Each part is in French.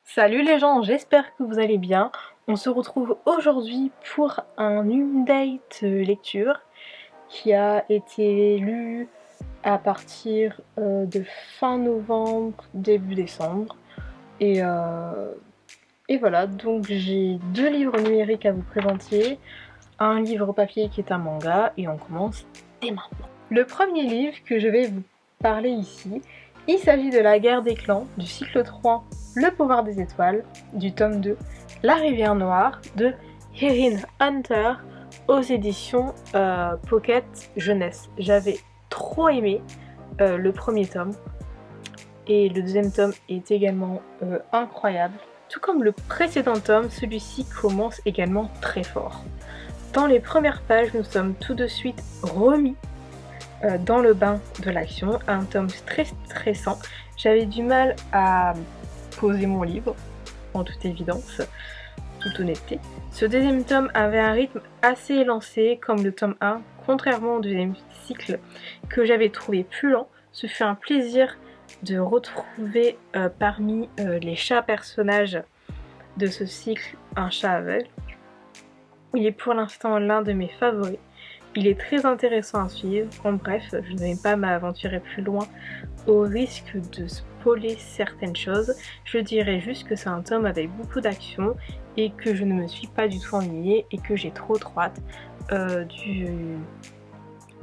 Salut les gens, j'espère que vous allez bien. On se retrouve aujourd'hui pour un update lecture qui a été lu à partir de fin novembre, début décembre. Et voilà, donc j'ai 2 livres numériques à vous présenter, un livre papier qui est un manga, et on commence dès maintenant. Le premier livre que je vais vous parler ici, il s'agit de La guerre des clans, du cycle 3, Le pouvoir des étoiles, du tome 2, La rivière noire, de Erin Hunter, aux éditions Pocket Jeunesse. J'avais trop aimé le premier tome, et le deuxième tome est également incroyable. Tout comme le précédent tome, celui-ci commence également très fort. Dans les premières pages, nous sommes tout de suite remis dans le bain de l'action, un tome très stressant. J'avais du mal à poser mon livre, en toute évidence, toute honnêteté. Ce deuxième tome avait un rythme assez élancé, comme le tome 1, contrairement au deuxième cycle que j'avais trouvé plus lent. Ce fut un plaisir de retrouver parmi les chats personnages de ce cycle un chat aveugle. Il est pour l'instant l'un de mes favoris. Il est très intéressant à suivre. En bref, je ne vais pas m'aventurer plus loin au risque de spoiler certaines choses. Je dirais juste que c'est un tome avec beaucoup d'action et que je ne me suis pas du tout ennuyée et que j'ai trop hâte de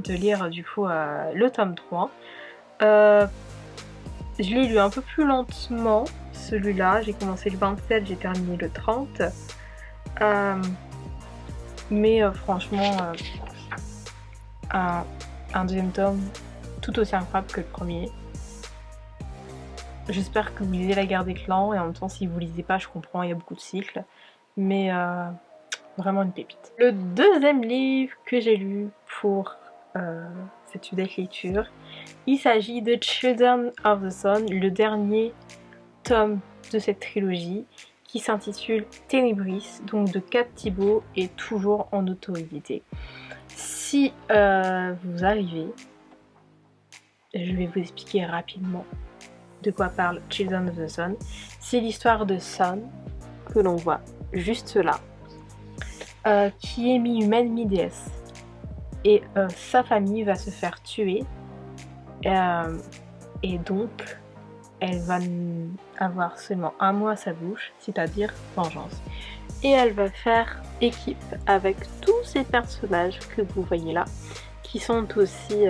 lire du coup le tome 3. Je l'ai lu un peu plus lentement, celui-là. J'ai commencé le 27, j'ai terminé le 30. Mais franchement, un deuxième tome tout aussi incroyable que le premier. J'espère que vous lisez La guerre des clans, et en même temps, si vous lisez pas, je comprends, il y a beaucoup de cycles. Mais vraiment une pépite. Le deuxième livre que j'ai lu pour cette update lecture, il s'agit de Children of the Sun, le dernier tome de cette trilogie, qui s'intitule Ténébris, donc de Kat Thibault, et toujours en auto-édité. Si vous arrivez, je vais vous expliquer rapidement de quoi parle Children of the Sun. C'est l'histoire de Sun, que l'on voit juste là, qui est mi-humaine, mi-déesse. Et sa famille va se faire tuer, et donc elle va avoir seulement un mot à sa bouche, c'est-à-dire vengeance. Et elle va faire équipe avec tous ces personnages que vous voyez là, qui sont aussi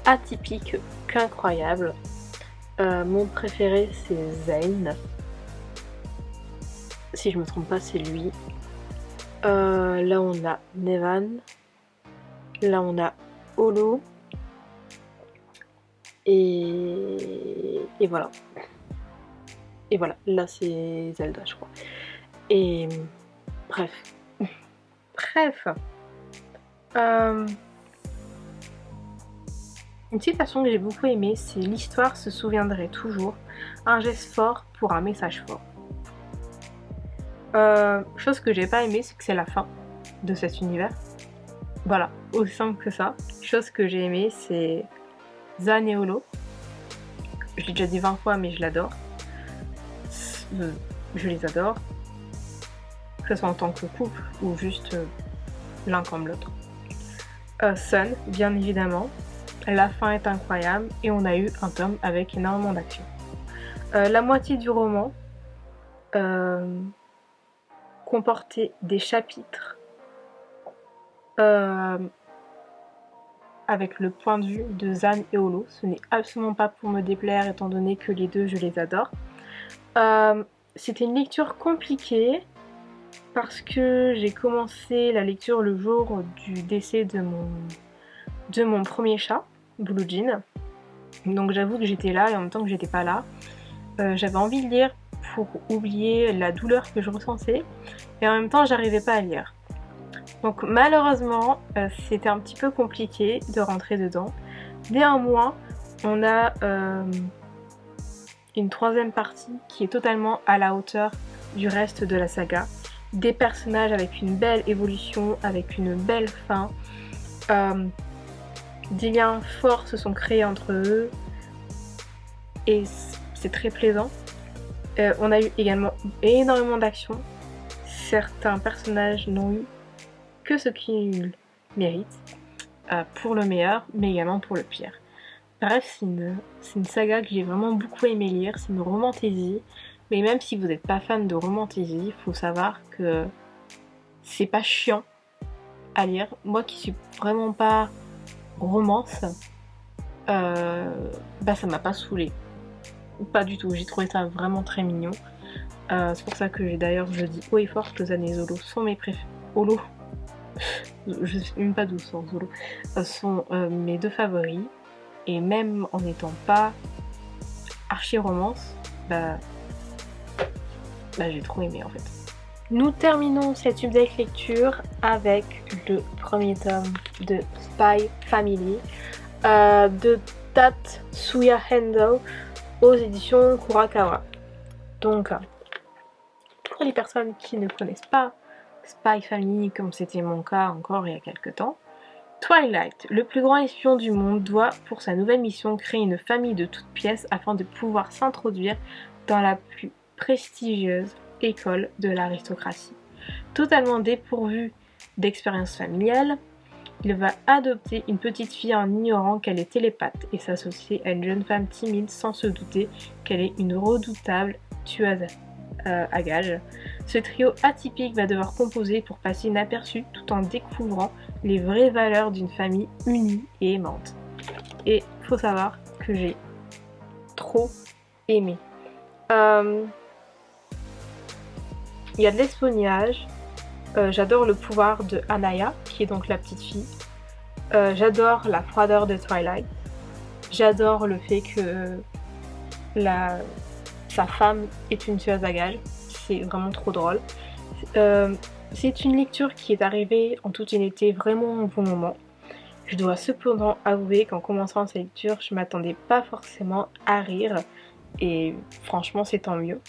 atypiques qu'incroyables. Mon préféré, c'est Zane. Si je me trompe pas, c'est lui. Là on a Nevan. Là on a Holo. Et voilà. Et voilà, là c'est Zelda, je crois. Et bref. Une citation que j'ai beaucoup aimée, c'est « L'histoire se souviendrait toujours, un geste fort pour un message fort ». Chose que j'ai pas aimée, c'est que c'est la fin de cet univers. Voilà, aussi simple que ça. Chose que j'ai aimée, c'est Zan et Holo. Je l'ai déjà dit 20 fois, mais je l'adore. Je les adore. Que ce soit en tant que couple ou juste l'un comme l'autre. Sun, bien évidemment. La fin est incroyable et on a eu un tome avec énormément d'action. La moitié du roman comportait des chapitres avec le point de vue de Zan et Holo. Ce n'est absolument pas pour me déplaire étant donné que les deux je les adore. C'était une lecture compliquée parce que j'ai commencé la lecture le jour du décès de mon premier chat, Blue Jean. Donc j'avoue que j'étais là et en même temps que j'étais pas là. J'avais envie de lire pour oublier la douleur que je ressentais et en même temps j'arrivais pas à lire. Donc malheureusement c'était un petit peu compliqué de rentrer dedans. Néanmoins on a une troisième partie qui est totalement à la hauteur du reste de la saga. Des personnages avec une belle évolution, avec une belle fin. Des liens forts se sont créés entre eux et c'est très plaisant. On a eu également énormément d'actions. Certains personnages n'ont eu que ce qu'ils méritent, pour le meilleur, mais également pour le pire. Bref, c'est une saga que j'ai vraiment beaucoup aimé lire, c'est une romantésie, mais même si vous n'êtes pas fan de romantésie, il faut savoir que c'est pas chiant à lire. Moi qui suis vraiment pas romance, ça m'a pas saoulée. Pas du tout, j'ai trouvé ça vraiment très mignon. C'est pour ça que je dis haut et fort que Zane et Zolo sont mes préférés. Holo, je sais même pas d'où sont Zolo, sont mes deux favoris. Et même en n'étant pas archi romance, j'ai trop aimé en fait. Nous terminons cette update lecture avec le premier tome de Spy Family de Tatsuya Endo aux éditions Kurakawa. Donc, pour les personnes qui ne connaissent pas Spy Family comme c'était mon cas encore il y a quelques temps, Twilight, le plus grand espion du monde, doit pour sa nouvelle mission créer une famille de toutes pièces afin de pouvoir s'introduire dans la plus prestigieuse école de l'aristocratie. Totalement dépourvu d'expérience familiale, il va adopter une petite fille en ignorant qu'elle est télépathe et s'associer à une jeune femme timide sans se douter qu'elle est une redoutable tueuse à gages. Ce trio atypique va devoir composer pour passer inaperçu tout en découvrant les vraies valeurs d'une famille unie et aimante. Et faut savoir que j'ai trop aimé. Il y a de l'espionnage. J'adore le pouvoir de Anaya, qui est donc la petite fille. J'adore la froideur de Twilight. J'adore le fait que sa femme est une tueuse à gages. C'est vraiment trop drôle. C'est une lecture qui est arrivée en toute honnêteté vraiment au bon moment. Je dois cependant avouer qu'en commençant cette lecture, je m'attendais pas forcément à rire. Et franchement, c'est tant mieux.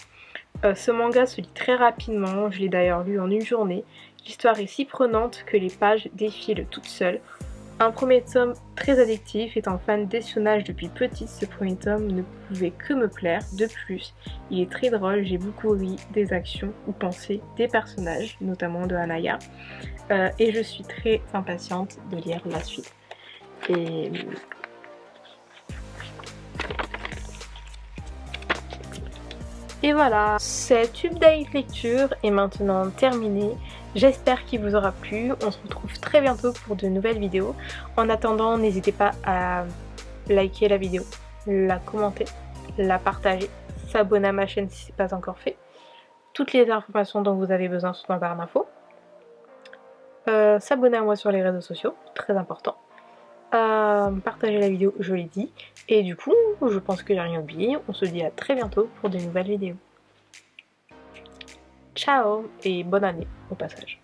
Ce manga se lit très rapidement, je l'ai d'ailleurs lu en une journée. L'histoire est si prenante que les pages défilent toutes seules. Un premier tome très addictif, étant fan d'espionnage depuis petite, ce premier tome ne pouvait que me plaire. De plus, il est très drôle, j'ai beaucoup ri des actions ou pensées des personnages, notamment de Anaya. Et je suis très impatiente de lire la suite. Et voilà, cette update lecture est maintenant terminée. J'espère qu'il vous aura plu. On se retrouve très bientôt pour de nouvelles vidéos. En attendant, n'hésitez pas à liker la vidéo, la commenter, la partager, s'abonner à ma chaîne si ce n'est pas encore fait. Toutes les informations dont vous avez besoin sont en barre d'infos. S'abonner à moi sur les réseaux sociaux, très important. Partager la vidéo, je l'ai dit. Et du coup, je pense que j'ai rien oublié. On se dit à très bientôt pour de nouvelles vidéos. Ciao et bonne année au passage.